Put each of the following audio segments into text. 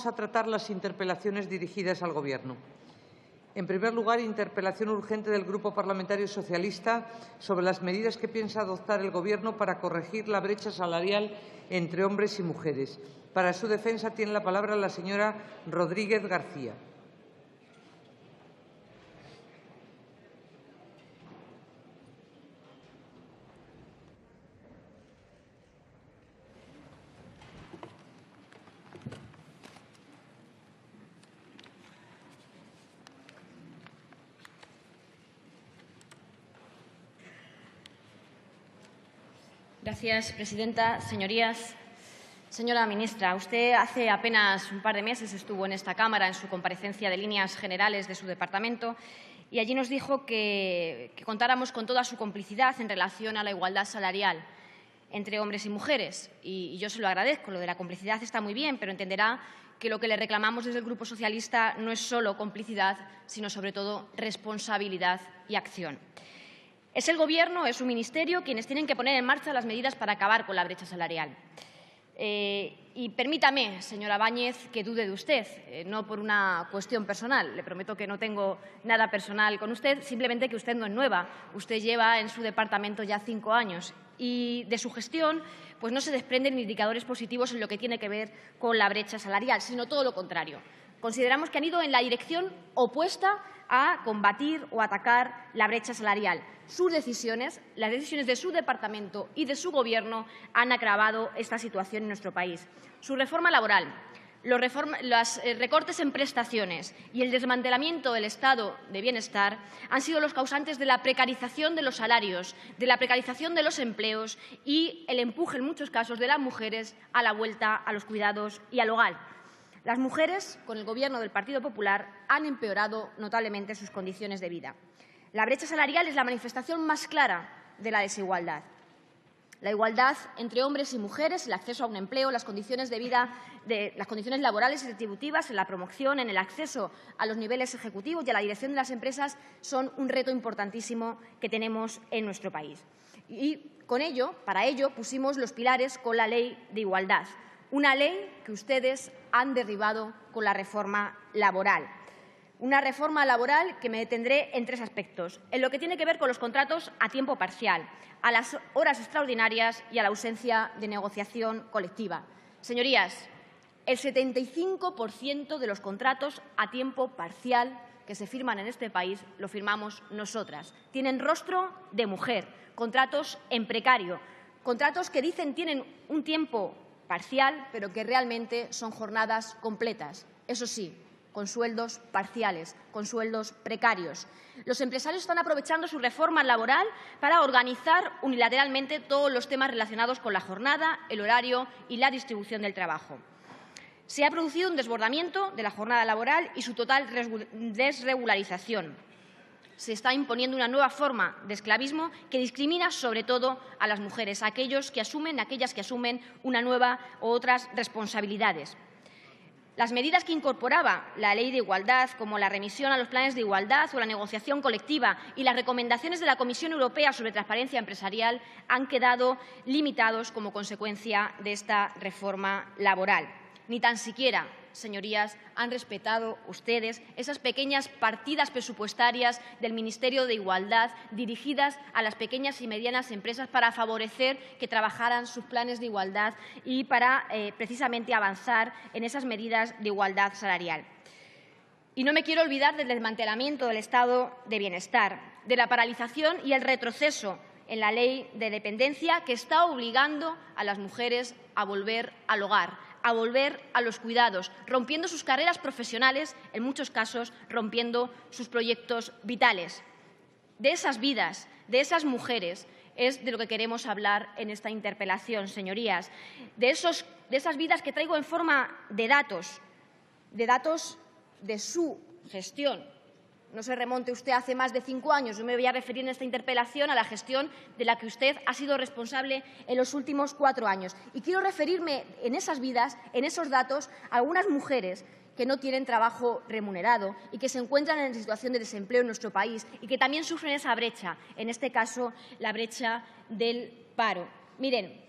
a tratar las interpelaciones dirigidas al Gobierno. En primer lugar, interpelación urgente del Grupo Parlamentario Socialista sobre las medidas que piensa adoptar el Gobierno para corregir la brecha salarial entre hombres y mujeres. Para su defensa tiene la palabra la señora Rodríguez García. Gracias, presidenta. Señorías, señora ministra, usted hace apenas un par de meses estuvo en esta Cámara en su comparecencia de líneas generales de su departamento y allí nos dijo que contáramos con toda su complicidad en relación a la igualdad salarial entre hombres y mujeres. Y yo se lo agradezco. Lo de la complicidad está muy bien, pero entenderá que lo que le reclamamos desde el Grupo Socialista no es solo complicidad, sino sobre todo responsabilidad y acción. Es el Gobierno, es su ministerio, quienes tienen que poner en marcha las medidas para acabar con la brecha salarial. Y permítame, señora Báñez, que dude de usted, no por una cuestión personal. Le prometo que no tengo nada personal con usted, simplemente que usted no es nueva. Usted lleva en su departamento ya 5 años y de su gestión pues no se desprenden indicadores positivos en lo que tiene que ver con la brecha salarial, sino todo lo contrario. Consideramos que han ido en la dirección opuesta a combatir o atacar la brecha salarial. Sus decisiones, las decisiones de su departamento y de su Gobierno han agravado esta situación en nuestro país. Su reforma laboral, los recortes en prestaciones y el desmantelamiento del Estado de bienestar han sido los causantes de la precarización de los salarios, de la precarización de los empleos y el empuje, en muchos casos, de las mujeres a la vuelta a los cuidados y al hogar. Las mujeres, con el Gobierno del Partido Popular, han empeorado notablemente sus condiciones de vida. La brecha salarial es la manifestación más clara de la desigualdad. La igualdad entre hombres y mujeres, el acceso a un empleo, las condiciones de vida, las condiciones laborales y retributivas, en la promoción, en el acceso a los niveles ejecutivos y a la dirección de las empresas son un reto importantísimo que tenemos en nuestro país. Y para ello, pusimos los pilares con la Ley de Igualdad. Una ley que ustedes han derribado con la reforma laboral. Una reforma laboral que me detendré en 3 aspectos. En lo que tiene que ver con los contratos a tiempo parcial, a las horas extraordinarias y a la ausencia de negociación colectiva. Señorías, el 75% de los contratos a tiempo parcial que se firman en este país lo firmamos nosotras. Tienen rostro de mujer, contratos en precario, contratos que dicen tienen un tiempo parcial, pero que realmente son jornadas completas. Eso sí, con sueldos parciales, con sueldos precarios. Los empresarios están aprovechando su reforma laboral para organizar unilateralmente todos los temas relacionados con la jornada, el horario y la distribución del trabajo. Se ha producido un desbordamiento de la jornada laboral y su total desregularización. Se está imponiendo una nueva forma de esclavismo que discrimina sobre todo a las mujeres, a aquellas que asumen una nueva u otras responsabilidades. Las medidas que incorporaba la Ley de Igualdad, como la remisión a los planes de igualdad o la negociación colectiva y las recomendaciones de la Comisión Europea sobre transparencia empresarial, han quedado limitados como consecuencia de esta reforma laboral. Ni tan siquiera, señorías, han respetado ustedes esas pequeñas partidas presupuestarias del Ministerio de Igualdad dirigidas a las pequeñas y medianas empresas para favorecer que trabajaran sus planes de igualdad y para precisamente avanzar en esas medidas de igualdad salarial. Y no me quiero olvidar del desmantelamiento del Estado de bienestar, de la paralización y el retroceso en la Ley de Dependencia que está obligando a las mujeres a volver al hogar, a volver a los cuidados, rompiendo sus carreras profesionales, en muchos casos rompiendo sus proyectos vitales. De esas vidas, de esas mujeres, es de lo que queremos hablar en esta interpelación, señorías. De esas vidas que traigo en forma de datos de su gestión. No se remonte usted hace más de 5 años. Yo me voy a referir en esta interpelación a la gestión de la que usted ha sido responsable en los últimos 4 años. Y quiero referirme en esas vidas, en esos datos, a algunas mujeres que no tienen trabajo remunerado y que se encuentran en situación de desempleo en nuestro país y que también sufren esa brecha, en este caso la brecha del paro. Miren,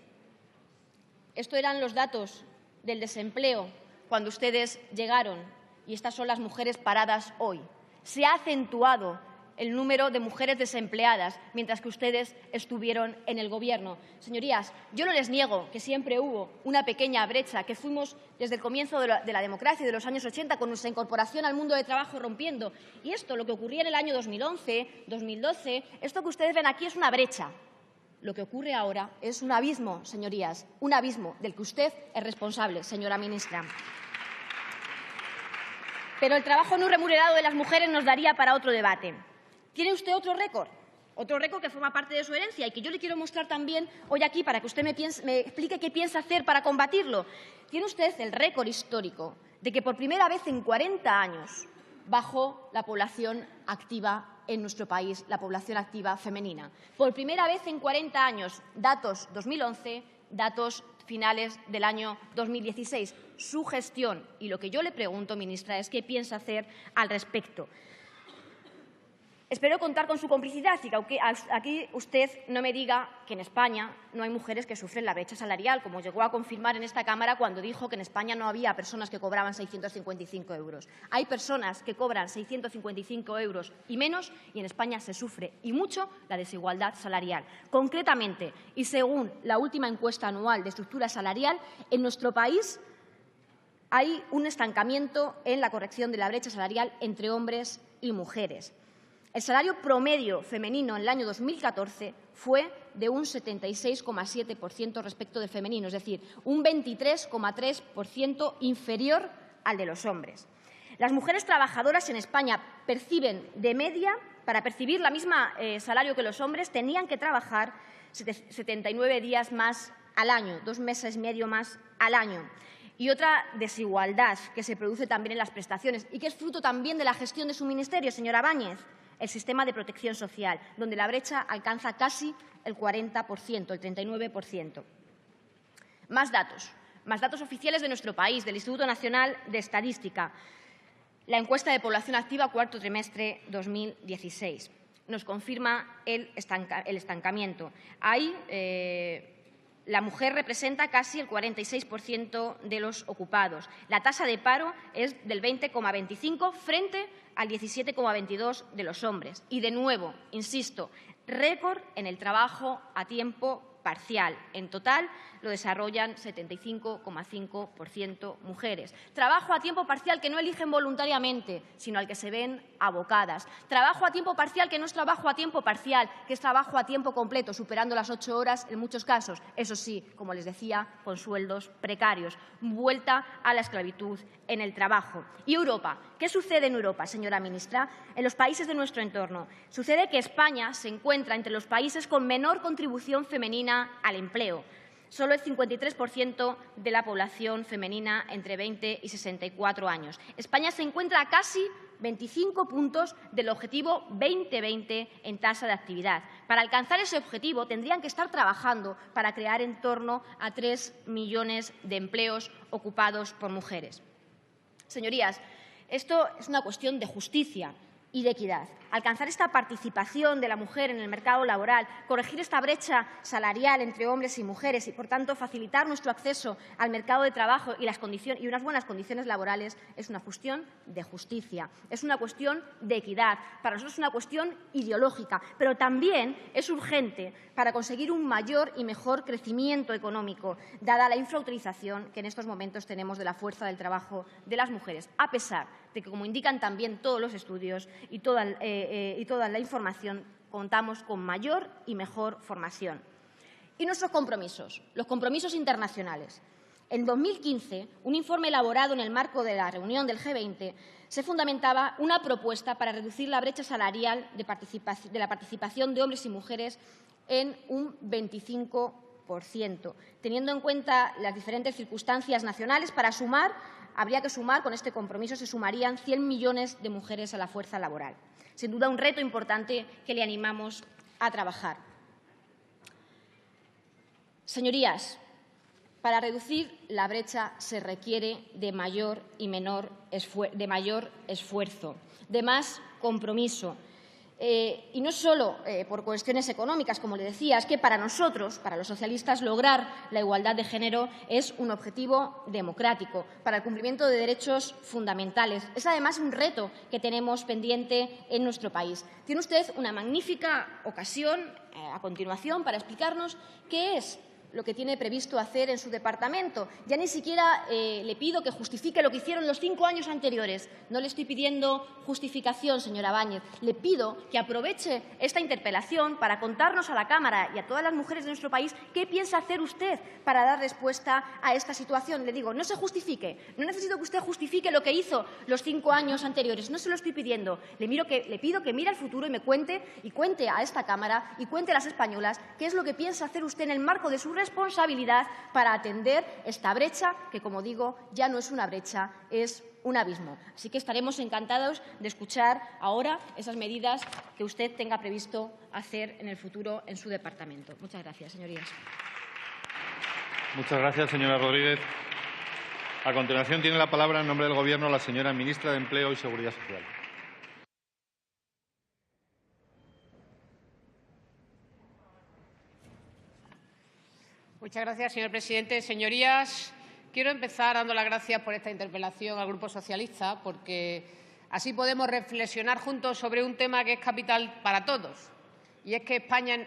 estos eran los datos del desempleo cuando ustedes llegaron, y estas son las mujeres paradas hoy. Se ha acentuado el número de mujeres desempleadas mientras que ustedes estuvieron en el Gobierno. Señorías, yo no les niego que siempre hubo una pequeña brecha, que fuimos desde el comienzo de la democracia, de los años 80, con nuestra incorporación al mundo de trabajo rompiendo. Y esto, lo que ocurría en el año 2011, 2012, esto que ustedes ven aquí es una brecha. Lo que ocurre ahora es un abismo, señorías, un abismo del que usted es responsable, señora ministra. Pero el trabajo no remunerado de las mujeres nos daría para otro debate. Tiene usted otro récord que forma parte de su herencia y que yo le quiero mostrar también hoy aquí para que usted me explique qué piensa hacer para combatirlo. Tiene usted el récord histórico de que por primera vez en 40 años bajó la población activa en nuestro país, la población activa femenina. Por primera vez en 40 años, datos 2011, datos finales del año 2016. Su gestión. Y lo que yo le pregunto, ministra, es qué piensa hacer al respecto. Espero contar con su complicidad y que aquí usted no me diga que en España no hay mujeres que sufren la brecha salarial, como llegó a confirmar en esta Cámara cuando dijo que en España no había personas que cobraban 655 euros. Hay personas que cobran 655 euros y menos, y en España se sufre, y mucho, la desigualdad salarial. Concretamente, y según la última encuesta anual de estructura salarial, en nuestro país hay un estancamiento en la corrección de la brecha salarial entre hombres y mujeres. El salario promedio femenino en el año 2014 fue de un 76,7% respecto del femenino, es decir, un 23,3% inferior al de los hombres. Las mujeres trabajadoras en España perciben de media, para percibir la misma salario que los hombres, tenían que trabajar 79 días más al año, 2 meses y medio más al año. Y otra desigualdad que se produce también en las prestaciones y que es fruto también de la gestión de su ministerio, señora Báñez, el sistema de protección social, donde la brecha alcanza casi el 40%, el 39%. Más datos oficiales de nuestro país, del Instituto Nacional de Estadística. La encuesta de población activa, cuarto trimestre 2016, nos confirma el estancamiento. Ahí la mujer representa casi el 46% de los ocupados. La tasa de paro es del 20,25 frente al 17,22 de los hombres. Y, de nuevo, insisto, récord en el trabajo a tiempo parcial. En total lo desarrollan 75,5% mujeres. Trabajo a tiempo parcial que no eligen voluntariamente, sino al que se ven abocadas. Trabajo a tiempo parcial que no es trabajo a tiempo parcial, que es trabajo a tiempo completo, superando las 8 horas en muchos casos. Eso sí, como les decía, con sueldos precarios. Vuelta a la esclavitud en el trabajo. ¿Y Europa? ¿Qué sucede en Europa, señora ministra? En los países de nuestro entorno. Sucede que España se encuentra entre los países con menor contribución femenina al empleo. Solo el 53% de la población femenina entre 20 y 64 años. España se encuentra a casi 25 puntos del objetivo 2020 en tasa de actividad. Para alcanzar ese objetivo tendrían que estar trabajando para crear en torno a 3 millones de empleos ocupados por mujeres. Señorías, esto es una cuestión de justicia y de equidad. Alcanzar esta participación de la mujer en el mercado laboral, corregir esta brecha salarial entre hombres y mujeres y, por tanto, facilitar nuestro acceso al mercado de trabajo y unas buenas condiciones laborales es una cuestión de justicia, es una cuestión de equidad. Para nosotros es una cuestión ideológica, pero también es urgente para conseguir un mayor y mejor crecimiento económico, dada la infrautilización que en estos momentos tenemos de la fuerza del trabajo de las mujeres, a pesar de que, como indican también todos los estudios y toda la información, contamos con mayor y mejor formación. Y nuestros compromisos, los compromisos internacionales. En 2015, un informe elaborado en el marco de la reunión del G20 se fundamentaba una propuesta para reducir la brecha salarial de la participación de hombres y mujeres en un 25%. Teniendo en cuenta las diferentes circunstancias nacionales, habría que sumar, con este compromiso se sumarían 100 millones de mujeres a la fuerza laboral. Sin duda, un reto importante que le animamos a trabajar. Señorías, para reducir la brecha se requiere de mayor esfuerzo, de más compromiso. Y no solo por cuestiones económicas, como le decía, es que para nosotros, para los socialistas, lograr la igualdad de género es un objetivo democrático para el cumplimiento de derechos fundamentales. Es, además, un reto que tenemos pendiente en nuestro país. Tiene usted una magnífica ocasión a continuación para explicarnos qué es lo que tiene previsto hacer en su departamento. Ya ni siquiera le pido que justifique lo que hicieron los 5 años anteriores. No le estoy pidiendo justificación, señora Báñez. Le pido que aproveche esta interpelación para contarnos a la Cámara y a todas las mujeres de nuestro país qué piensa hacer usted para dar respuesta a esta situación. Le digo, no se justifique. No necesito que usted justifique lo que hizo los 5 años anteriores. No se lo estoy pidiendo. Le pido que mire al futuro y me cuente a esta Cámara y cuente a las españolas qué es lo que piensa hacer usted en el marco de su responsabilidad para atender esta brecha, que, como digo, ya no es una brecha, es un abismo. Así que estaremos encantados de escuchar ahora esas medidas que usted tenga previsto hacer en el futuro en su departamento. Muchas gracias, señorías. Muchas gracias, señora Rodríguez. A continuación tiene la palabra en nombre del Gobierno la señora ministra de Empleo y Seguridad Social. Muchas gracias, señor presidente. Señorías, quiero empezar dando las gracias por esta interpelación al Grupo Socialista, porque así podemos reflexionar juntos sobre un tema que es capital para todos, y es que España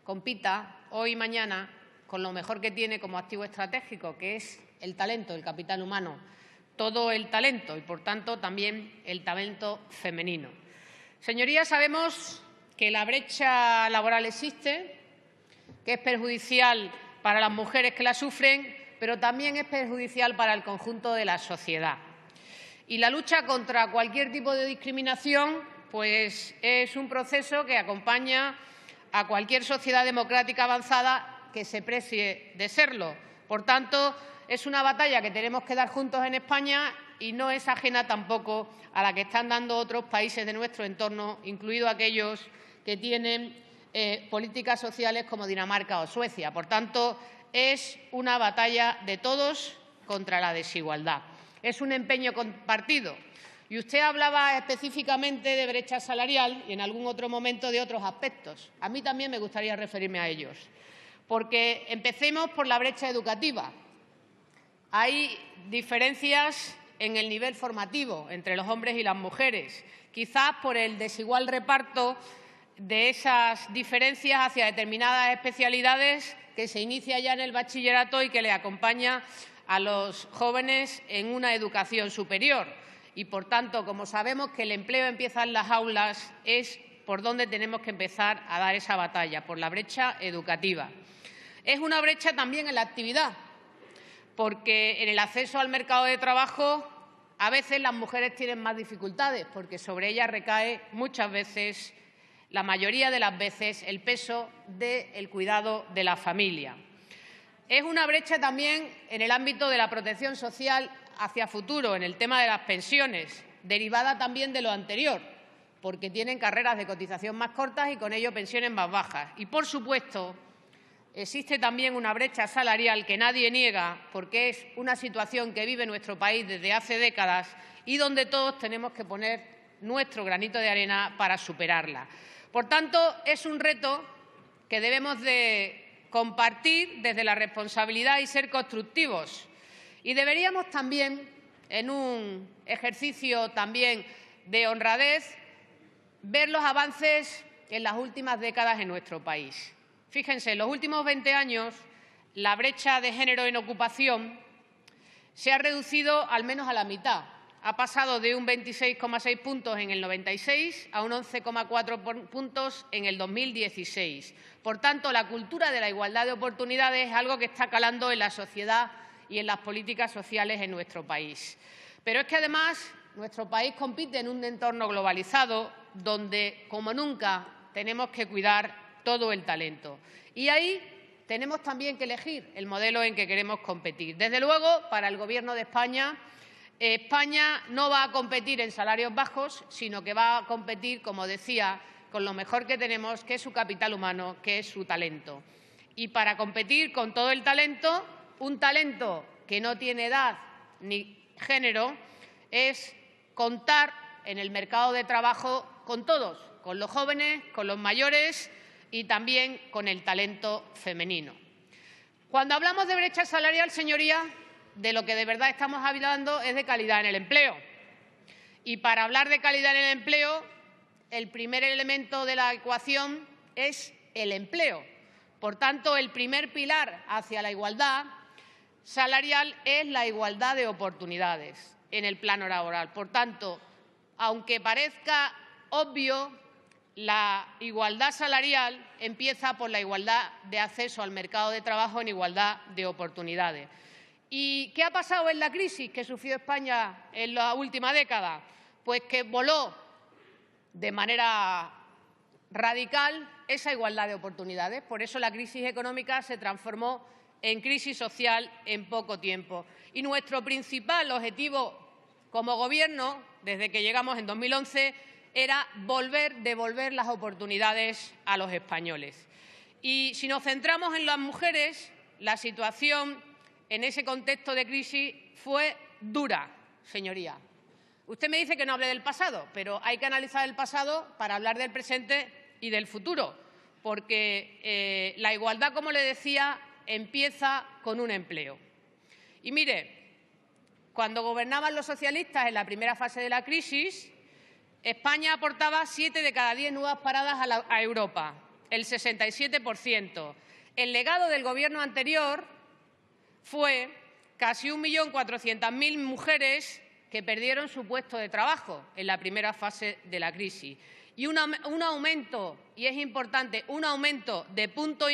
compita hoy y mañana con lo mejor que tiene como activo estratégico, que es el talento, el capital humano, todo el talento y, por tanto, también el talento femenino. Señorías, sabemos que la brecha laboral existe, que es perjudicial para las mujeres que la sufren, pero también es perjudicial para el conjunto de la sociedad. Y la lucha contra cualquier tipo de discriminación pues, es un proceso que acompaña a cualquier sociedad democrática avanzada que se precie de serlo. Por tanto, es una batalla que tenemos que dar juntos en España y no es ajena tampoco a la que están dando otros países de nuestro entorno, incluidos aquellos que tienen políticas sociales como Dinamarca o Suecia. Por tanto, es una batalla de todos contra la desigualdad. Es un empeño compartido. Y usted hablaba específicamente de brecha salarial y en algún otro momento de otros aspectos. A mí también me gustaría referirme a ellos. Porque empecemos por la brecha educativa. Hay diferencias en el nivel formativo entre los hombres y las mujeres, quizás por el desigual reparto de esas diferencias hacia determinadas especialidades que se inicia ya en el bachillerato y que le acompaña a los jóvenes en una educación superior. Y, por tanto, como sabemos que el empleo empieza en las aulas, es por donde tenemos que empezar a dar esa batalla, por la brecha educativa. Es una brecha también en la actividad, porque en el acceso al mercado de trabajo a veces las mujeres tienen más dificultades, porque sobre ellas recae muchas veces, la mayoría de las veces, el peso del cuidado de la familia. Es una brecha también en el ámbito de la protección social hacia futuro, en el tema de las pensiones, derivada también de lo anterior, porque tienen carreras de cotización más cortas y con ello pensiones más bajas. Y, por supuesto, existe también una brecha salarial que nadie niega, porque es una situación que vive nuestro país desde hace décadas y donde todos tenemos que poner nuestro granito de arena para superarla. Por tanto, es un reto que debemos de compartir desde la responsabilidad y ser constructivos. Y deberíamos también, en un ejercicio también de honradez, ver los avances en las últimas décadas en nuestro país. Fíjense, en los últimos 20 años la brecha de género en ocupación se ha reducido al menos a la mitad. Ha pasado de un 26,6 puntos en el 96 a un 11,4 puntos en el 2016. Por tanto, la cultura de la igualdad de oportunidades es algo que está calando en la sociedad y en las políticas sociales en nuestro país. Pero es que, además, nuestro país compite en un entorno globalizado donde, como nunca, tenemos que cuidar todo el talento. Y ahí tenemos también que elegir el modelo en que queremos competir. Desde luego, para el Gobierno de España, España no va a competir en salarios bajos, sino que va a competir, como decía, con lo mejor que tenemos, que es su capital humano, que es su talento. Y para competir con todo el talento, un talento que no tiene edad ni género, es contar en el mercado de trabajo con todos, con los jóvenes, con los mayores y también con el talento femenino. Cuando hablamos de brecha salarial, señorías, de lo que de verdad estamos hablando es de calidad en el empleo. Y para hablar de calidad en el empleo, el primer elemento de la ecuación es el empleo. Por tanto, el primer pilar hacia la igualdad salarial es la igualdad de oportunidades en el plano laboral. Por tanto, aunque parezca obvio, la igualdad salarial empieza por la igualdad de acceso al mercado de trabajo en igualdad de oportunidades. ¿Y qué ha pasado en la crisis que sufrió España en la última década? Pues que voló de manera radical esa igualdad de oportunidades. Por eso la crisis económica se transformó en crisis social en poco tiempo. Y nuestro principal objetivo como Gobierno, desde que llegamos en 2011, era devolver las oportunidades a los españoles. Y si nos centramos en las mujeres, la situación en ese contexto de crisis fue dura, señoría. Usted me dice que no hable del pasado, pero hay que analizar el pasado para hablar del presente y del futuro, porque la igualdad, como le decía, empieza con un empleo. Y mire, cuando gobernaban los socialistas en la primera fase de la crisis, España aportaba 7 de cada 10 nuevas paradas a Europa, el 67%. El legado del Gobierno anterior fue casi 1.400.000 mujeres que perdieron su puesto de trabajo en la primera fase de la crisis. Y un aumento, y es importante, un aumento de 1,5 puntos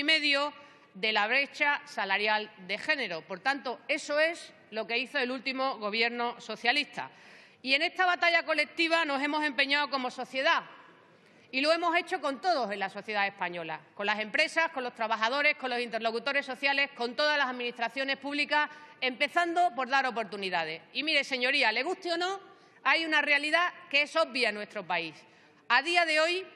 de la brecha salarial de género. Por tanto, eso es lo que hizo el último Gobierno socialista. Y en esta batalla colectiva nos hemos empeñado como sociedad. Y lo hemos hecho con todos en la sociedad española, con las empresas, con los trabajadores, con los interlocutores sociales, con todas las administraciones públicas, empezando por dar oportunidades. Y mire, señoría, le guste o no, hay una realidad que es obvia en nuestro país. A día de hoy,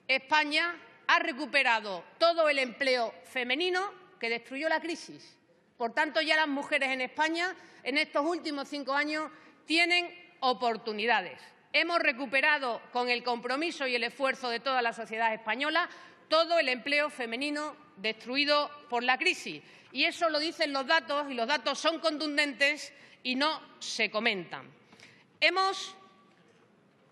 España ha recuperado todo el empleo femenino que destruyó la crisis. Por tanto, ya las mujeres en España, en estos últimos 5 años, tienen oportunidades. Hemos recuperado, con el compromiso y el esfuerzo de toda la sociedad española, todo el empleo femenino destruido por la crisis. Y eso lo dicen los datos, y los datos son contundentes y no se comentan. Hemos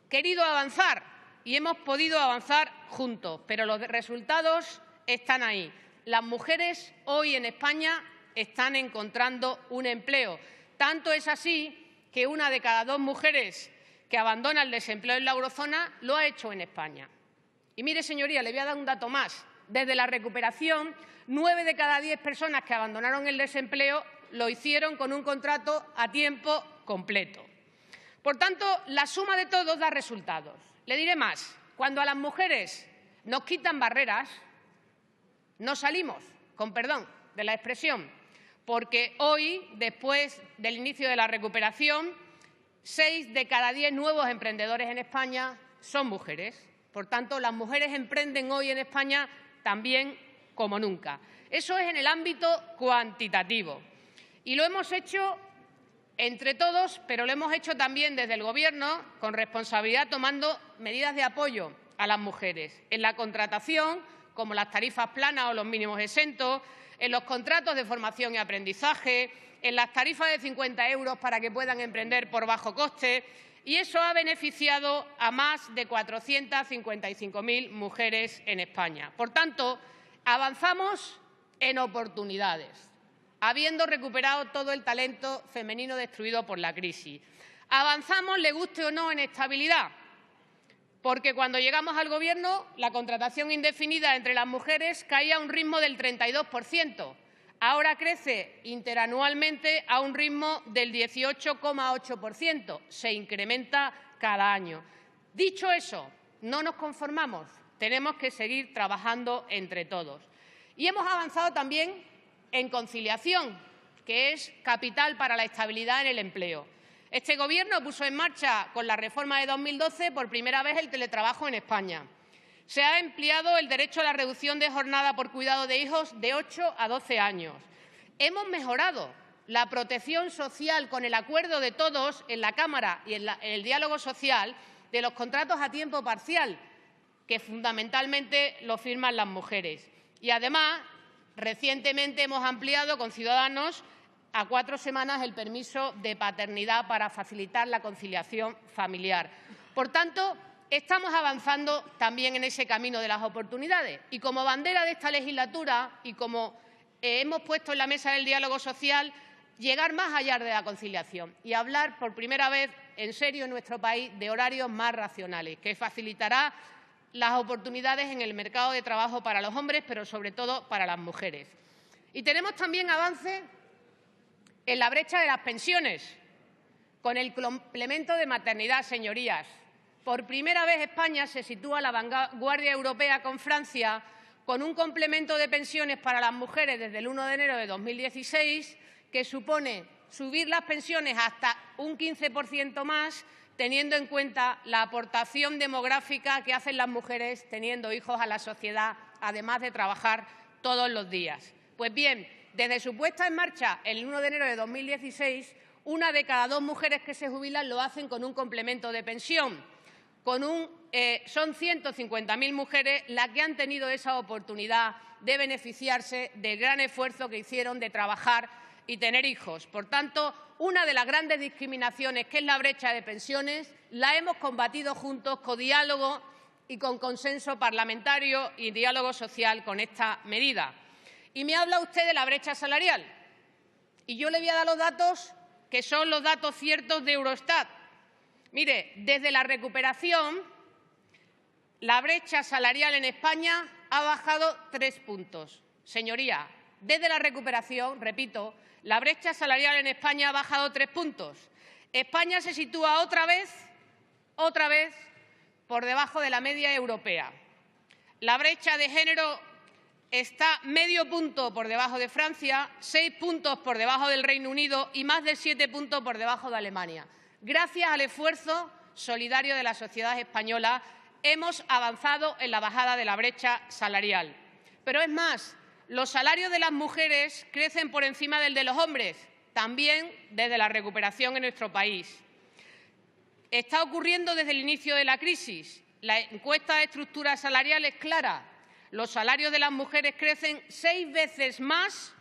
querido avanzar y hemos podido avanzar juntos, pero los resultados están ahí. Las mujeres hoy en España están encontrando un empleo. Tanto es así que 1 de cada 2 mujeres que abandona el desempleo en la eurozona lo ha hecho en España. Y mire, señoría, le voy a dar un dato más. Desde la recuperación, 9 de cada 10 personas que abandonaron el desempleo lo hicieron con un contrato a tiempo completo. Por tanto, la suma de todos da resultados. Le diré más. Cuando a las mujeres nos quitan barreras, no salimos, con perdón de la expresión, porque hoy, después del inicio de la recuperación, 6 de cada 10 nuevos emprendedores en España son mujeres. Por tanto, las mujeres emprenden hoy en España también como nunca. Eso es en el ámbito cuantitativo. Y lo hemos hecho entre todos, pero lo hemos hecho también desde el Gobierno, con responsabilidad, tomando medidas de apoyo a las mujeres. En la contratación, como las tarifas planas o los mínimos exentos, en los contratos de formación y aprendizaje, en las tarifas de 50 euros para que puedan emprender por bajo coste, y eso ha beneficiado a más de 455.000 mujeres en España. Por tanto, avanzamos en oportunidades, habiendo recuperado todo el talento femenino destruido por la crisis. Avanzamos, le guste o no, en estabilidad, porque cuando llegamos al Gobierno, la contratación indefinida entre las mujeres caía a un ritmo del 32%. Ahora crece interanualmente a un ritmo del 18,8%. Se incrementa cada año. Dicho eso, no nos conformamos. Tenemos que seguir trabajando entre todos. Y hemos avanzado también en conciliación, que es capital para la estabilidad en el empleo. Este Gobierno puso en marcha, con la reforma de 2012, por primera vez el teletrabajo en España. Se ha ampliado el derecho a la reducción de jornada por cuidado de hijos de 8 a 12 años. Hemos mejorado la protección social con el acuerdo de todos en la Cámara y en el diálogo social de los contratos a tiempo parcial, que fundamentalmente lo firman las mujeres. Y además, recientemente hemos ampliado con Ciudadanos a 4 semanas el permiso de paternidad para facilitar la conciliación familiar. Por tanto, estamos avanzando también en ese camino de las oportunidades. Y como bandera de esta legislatura y como hemos puesto en la mesa del diálogo social, llegar más allá de la conciliación y hablar por primera vez en serio en nuestro país de horarios más racionales, que facilitará las oportunidades en el mercado de trabajo para los hombres, pero sobre todo para las mujeres. Y tenemos también avances en la brecha de las pensiones, con el complemento de maternidad, señorías. Por primera vez España se sitúa a la vanguardia europea con Francia, con un complemento de pensiones para las mujeres desde el 1 de enero de 2016, que supone subir las pensiones hasta un 15% más, teniendo en cuenta la aportación demográfica que hacen las mujeres teniendo hijos a la sociedad, además de trabajar todos los días. Pues bien, desde su puesta en marcha el 1 de enero de 2016, 1 de cada 2 mujeres que se jubilan lo hacen con un complemento de pensión. Son 150.000 mujeres las que han tenido esa oportunidad de beneficiarse del gran esfuerzo que hicieron de trabajar y tener hijos. Por tanto, una de las grandes discriminaciones, que es la brecha de pensiones, la hemos combatido juntos con diálogo y con consenso parlamentario y diálogo social con esta medida. Y me habla usted de la brecha salarial. Y yo le voy a dar los datos que son los datos ciertos de Eurostat. Mire, desde la recuperación, la brecha salarial en España ha bajado 3 puntos. Señoría, desde la recuperación, repito, la brecha salarial en España ha bajado 3 puntos. España se sitúa otra vez por debajo de la media europea. La brecha de género está medio punto por debajo de Francia, 6 puntos por debajo del Reino Unido y más de 7 puntos por debajo de Alemania. Gracias al esfuerzo solidario de la sociedad española, hemos avanzado en la bajada de la brecha salarial. Pero es más, los salarios de las mujeres crecen por encima del de los hombres, también desde la recuperación en nuestro país. Está ocurriendo desde el inicio de la crisis. La encuesta de estructura salarial es clara. Los salarios de las mujeres crecen 6 veces más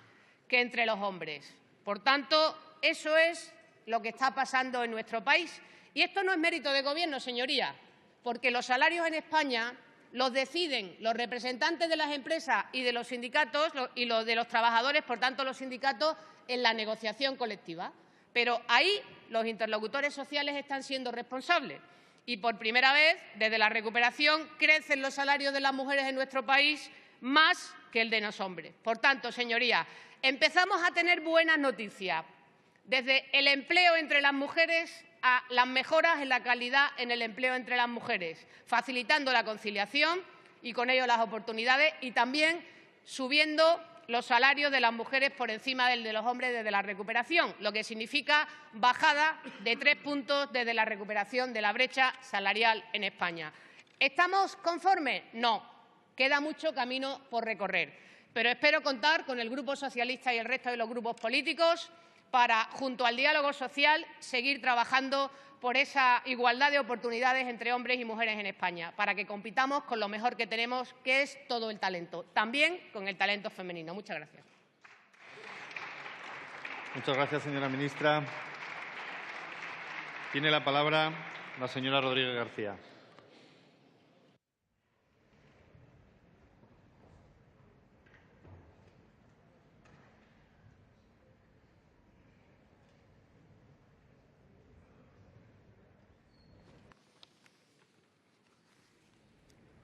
que entre los hombres. Por tanto, eso es lo que está pasando en nuestro país. Y esto no es mérito de Gobierno, señoría, porque los salarios en España los deciden los representantes de las empresas y de los sindicatos y los de los trabajadores, por tanto, los sindicatos, en la negociación colectiva. Pero ahí los interlocutores sociales están siendo responsables. Y por primera vez, desde la recuperación, crecen los salarios de las mujeres en nuestro país más que el de los hombres. Por tanto, señorías, empezamos a tener buenas noticias. Desde el empleo entre las mujeres a las mejoras en la calidad en el empleo entre las mujeres, facilitando la conciliación y con ello las oportunidades y también subiendo los salarios de las mujeres por encima del de los hombres desde la recuperación, lo que significa bajada de 3 puntos desde la recuperación de la brecha salarial en España. ¿Estamos conformes? No. Queda mucho camino por recorrer. Pero espero contar con el Grupo Socialista y el resto de los grupos políticos para, junto al diálogo social, seguir trabajando por esa igualdad de oportunidades entre hombres y mujeres en España, para que compitamos con lo mejor que tenemos, que es todo el talento, también con el talento femenino. Muchas gracias. Muchas gracias, señora ministra. Tiene la palabra la señora Rodríguez García.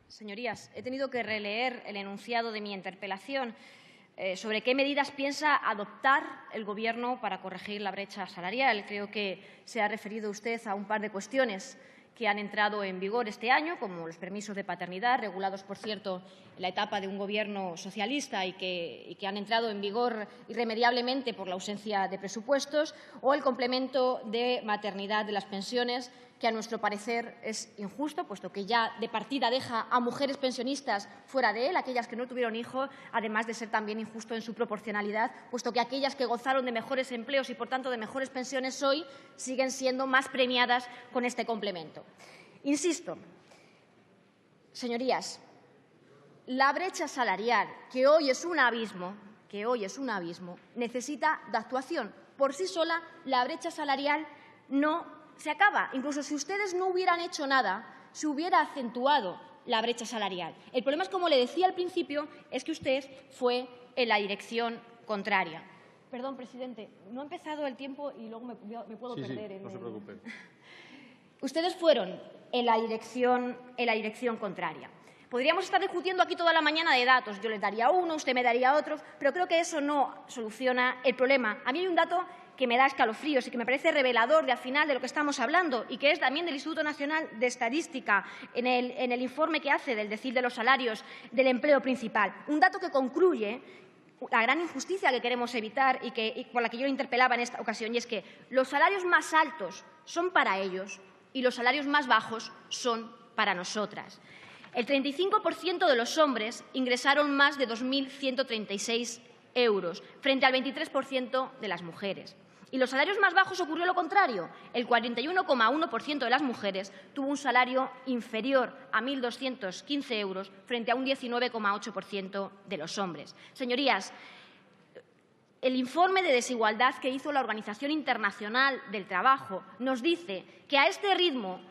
Señorías, he tenido que releer el enunciado de mi interpelación sobre qué medidas piensa adoptar el Gobierno para corregir la brecha salarial. Creo que se ha referido usted a un par de cuestiones que han entrado en vigor este año, como los permisos de paternidad, regulados, por cierto, en la etapa de un Gobierno socialista y que han entrado en vigor irremediablemente por la ausencia de presupuestos, o el complemento de maternidad de las pensiones, que a nuestro parecer es injusto, puesto que ya de partida deja a mujeres pensionistas fuera de él, aquellas que no tuvieron hijos, además de ser también injusto en su proporcionalidad, puesto que aquellas que gozaron de mejores empleos y, por tanto, de mejores pensiones hoy siguen siendo más premiadas con este complemento. Insisto, Señorías, la brecha salarial, que hoy es un abismo, necesita de actuación. Por sí sola, la brecha salarial no se acaba. Incluso si ustedes no hubieran hecho nada, se hubiera acentuado la brecha salarial. El problema es, como le decía al principio, es que usted fue en la dirección contraria. Perdón, presidente, no ha empezado el tiempo y luego me puedo perder. Sí, no se preocupe. Ustedes fueron en la dirección contraria. Podríamos estar discutiendo aquí toda la mañana de datos. Yo les daría uno, usted me daría otro, pero creo que eso no soluciona el problema. A mí hay un dato que me da escalofríos y que me parece revelador de al final de lo que estamos hablando, y que es también del Instituto Nacional de Estadística en el informe que hace del decil de los salarios del empleo principal. Un dato que concluye la gran injusticia que queremos evitar y por la que yo le interpelaba en esta ocasión, y es que los salarios más altos son para ellos y los salarios más bajos son para nosotras. El 35% de los hombres ingresaron más de 2.136 euros, frente al 23% de las mujeres. Y los salarios más bajos ocurrió lo contrario. El 41,1% de las mujeres tuvo un salario inferior a 1.215 euros, frente a un 19,8% de los hombres. Señorías, el informe de desigualdad que hizo la Organización Internacional del Trabajo nos dice que a este ritmo,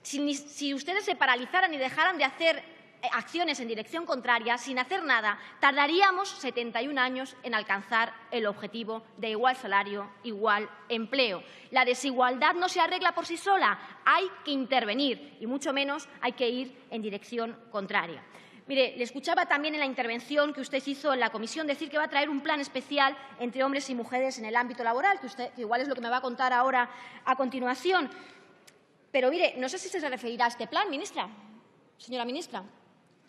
si ustedes se paralizaran y dejaran de hacer acciones en dirección contraria, sin hacer nada, tardaríamos 71 años en alcanzar el objetivo de igual salario, igual empleo. La desigualdad no se arregla por sí sola, hay que intervenir y mucho menos hay que ir en dirección contraria. Mire, le escuchaba también en la intervención que usted hizo en la comisión decir que va a traer un plan especial entre hombres y mujeres en el ámbito laboral, que igual es lo que me va a contar ahora a continuación. Pero, mire, no sé si se referirá a este plan, ministra, señora ministra.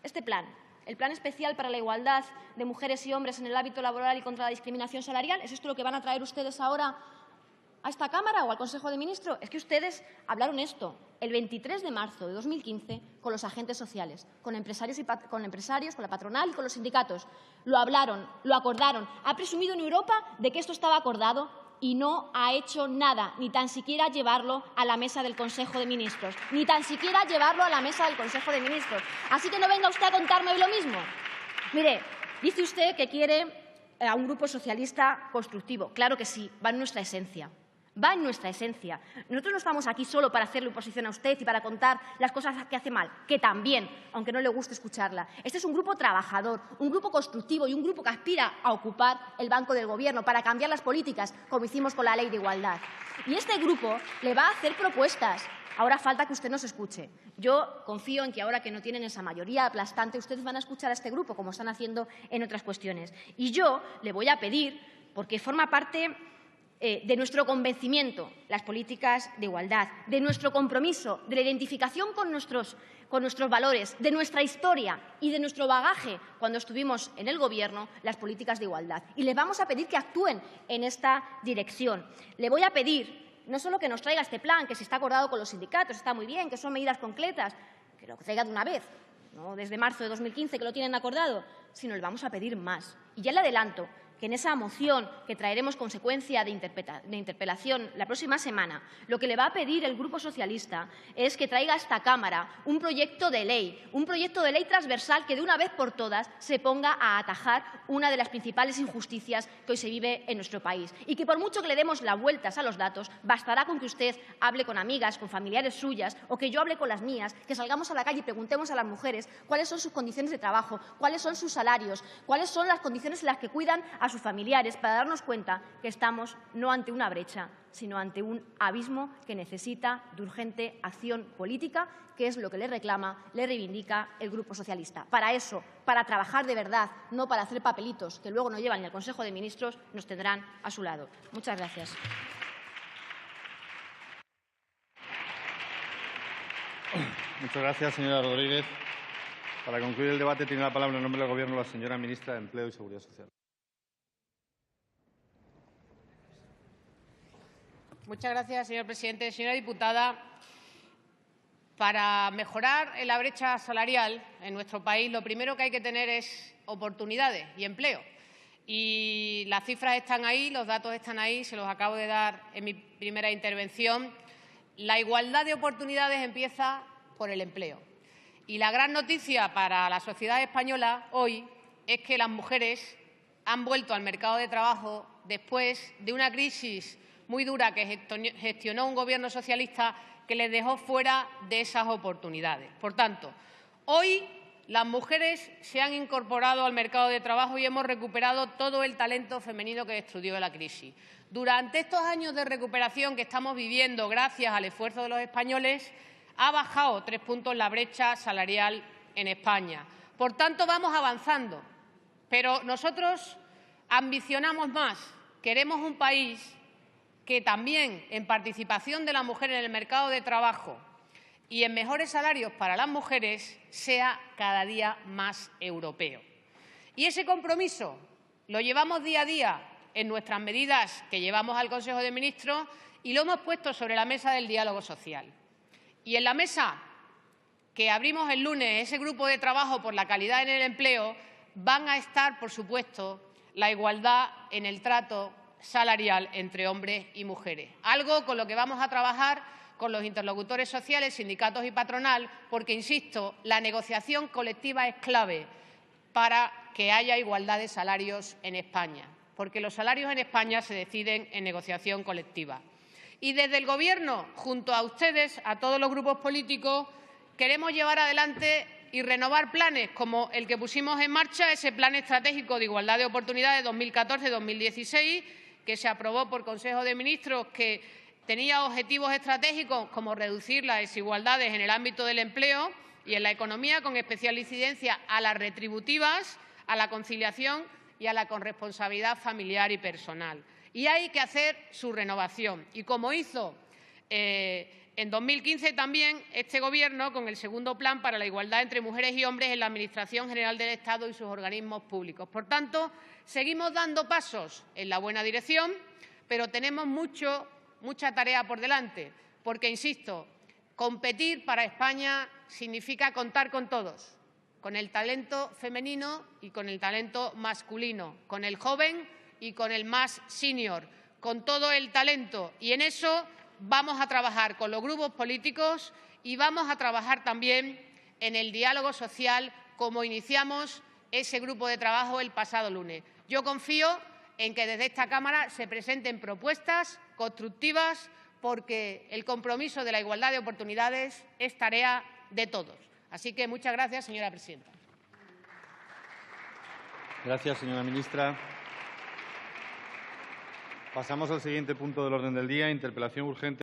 Este plan, el Plan Especial para la Igualdad de Mujeres y Hombres en el ámbito laboral y contra la discriminación salarial, ¿es esto lo que van a traer ustedes ahora a esta Cámara o al Consejo de Ministros? Es que ustedes hablaron esto el 23 de marzo de 2015 con los agentes sociales, con empresarios, con la patronal y con los sindicatos. Lo hablaron, lo acordaron. Ha presumido en Europa de que esto estaba acordado y no ha hecho nada, ni tan siquiera llevarlo a la mesa del Consejo de Ministros. Ni tan siquiera llevarlo a la mesa del Consejo de Ministros. Así que no venga usted a contarme hoy lo mismo. Mire, dice usted que quiere a un grupo socialista constructivo. Claro que sí, va en nuestra esencia. Va en nuestra esencia. Nosotros no estamos aquí solo para hacerle oposición a usted y para contar las cosas que hace mal, que también, aunque no le guste escucharla. Este es un grupo trabajador, un grupo constructivo y un grupo que aspira a ocupar el banco del Gobierno para cambiar las políticas, como hicimos con la Ley de Igualdad. Y este grupo le va a hacer propuestas. Ahora falta que usted nos escuche. Yo confío en que ahora que no tienen esa mayoría aplastante, ustedes van a escuchar a este grupo, como están haciendo en otras cuestiones. Y yo le voy a pedir, porque forma parte de nuestro convencimiento, las políticas de igualdad, de nuestro compromiso, de la identificación con nuestros valores, de nuestra historia y de nuestro bagaje cuando estuvimos en el Gobierno, las políticas de igualdad. Y les vamos a pedir que actúen en esta dirección. Le voy a pedir no solo que nos traiga este plan, que se está acordado con los sindicatos, está muy bien, que son medidas concretas, que lo traiga de una vez, no desde marzo de 2015 que lo tienen acordado, sino le vamos a pedir más. Y ya le adelanto que en esa moción que traeremos consecuencia de interpelación la próxima semana, lo que le va a pedir el Grupo Socialista es que traiga a esta Cámara un proyecto de ley transversal que de una vez por todas se ponga a atajar una de las principales injusticias que hoy se vive en nuestro país. Y que por mucho que le demos las vueltas a los datos, bastará con que usted hable con amigas, con familiares suyas, o que yo hable con las mías, que salgamos a la calle y preguntemos a las mujeres cuáles son sus condiciones de trabajo, cuáles son sus salarios, cuáles son las condiciones en las que cuidan a sus familiares, para darnos cuenta que estamos no ante una brecha, sino ante un abismo que necesita de urgente acción política, que es lo que le reclama, le reivindica el Grupo Socialista. Para eso, para trabajar de verdad, no para hacer papelitos que luego no llevan ni al Consejo de Ministros, nos tendrán a su lado. Muchas gracias. Muchas gracias, señora Rodríguez. Para concluir el debate, tiene la palabra en nombre del Gobierno la señora ministra de Empleo y Seguridad Social. Muchas gracias, señor presidente. Señora diputada, para mejorar la brecha salarial en nuestro país, lo primero que hay que tener es oportunidades y empleo. Y las cifras están ahí, los datos están ahí, se los acabo de dar en mi primera intervención. La igualdad de oportunidades empieza por el empleo. Y la gran noticia para la sociedad española hoy es que las mujeres han vuelto al mercado de trabajo después de una crisis muy dura que gestionó un Gobierno socialista que les dejó fuera de esas oportunidades. Por tanto, hoy las mujeres se han incorporado al mercado de trabajo y hemos recuperado todo el talento femenino que destruyó la crisis. Durante estos años de recuperación que estamos viviendo, gracias al esfuerzo de los españoles, ha bajado 3 puntos la brecha salarial en España. Por tanto, vamos avanzando. Pero nosotros ambicionamos más. Queremos un país que también, en participación de la mujer en el mercado de trabajo y en mejores salarios para las mujeres, sea cada día más europeo. Y ese compromiso lo llevamos día a día en nuestras medidas que llevamos al Consejo de Ministros y lo hemos puesto sobre la mesa del diálogo social. Y en la mesa que abrimos el lunes, ese grupo de trabajo por la calidad en el empleo, van a estar, por supuesto, la igualdad en el trato salarial entre hombres y mujeres, algo con lo que vamos a trabajar con los interlocutores sociales, sindicatos y patronal, porque, insisto, la negociación colectiva es clave para que haya igualdad de salarios en España, porque los salarios en España se deciden en negociación colectiva. Y desde el Gobierno, junto a ustedes, a todos los grupos políticos, queremos llevar adelante y renovar planes como el que pusimos en marcha, ese Plan Estratégico de Igualdad de Oportunidades 2014-2016, que se aprobó por Consejo de Ministros, que tenía objetivos estratégicos como reducir las desigualdades en el ámbito del empleo y en la economía, con especial incidencia a las retributivas, a la conciliación y a la corresponsabilidad familiar y personal. Y hay que hacer su renovación. Y como hizo en 2015 también este Gobierno con el segundo Plan para la igualdad entre mujeres y hombres en la Administración General del Estado y sus organismos públicos. Por tanto, seguimos dando pasos en la buena dirección, pero tenemos mucha tarea por delante, porque, insisto, competir para España significa contar con todos, con el talento femenino y con el talento masculino, con el joven y con el más senior, con todo el talento. Y en eso vamos a trabajar con los grupos políticos y vamos a trabajar también en el diálogo social, como iniciamos ese grupo de trabajo el pasado lunes. Yo confío en que desde esta Cámara se presenten propuestas constructivas, porque el compromiso de la igualdad de oportunidades es tarea de todos. Así que muchas gracias, señora presidenta. Gracias, señora ministra. Pasamos al siguiente punto del orden del día, interpelación urgente.